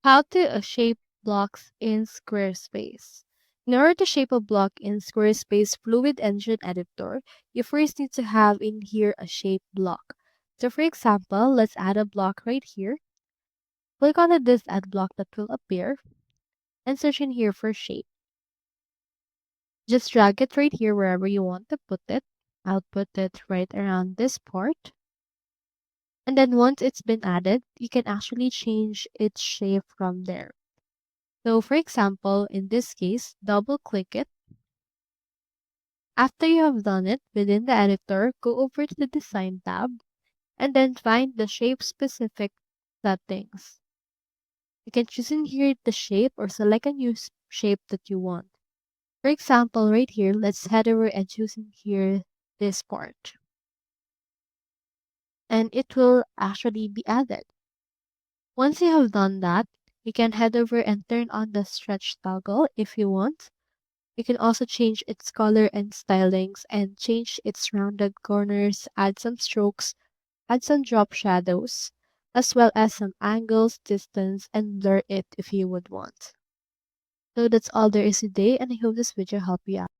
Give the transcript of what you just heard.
How to shape blocks in Squarespace. In order to shape a block in Squarespace Fluid Engine Editor, you first need to have in here a shape block. So for example, let's add a block right here. Click on the this add block that will appear and search in here for shape. Just drag it right here wherever you want to put it. I'll put it right around this part. And then once it's been added, you can actually change its shape from there. So for example, in this case, double click it. After you have done it within the editor, go over to the Design tab and then find the shape specific settings. You can choose in here the shape or select a new shape that you want. For example, right here, let's head over and choose in here this part. And it will actually be added. Once you have done that, you can head over and turn on the stretch toggle if you want. You can also change its color and stylings and change its rounded corners, add some strokes, add some drop shadows, as well as some angles, distance, and blur it if you would want. So that's all there is today, and I hope this video helped you out.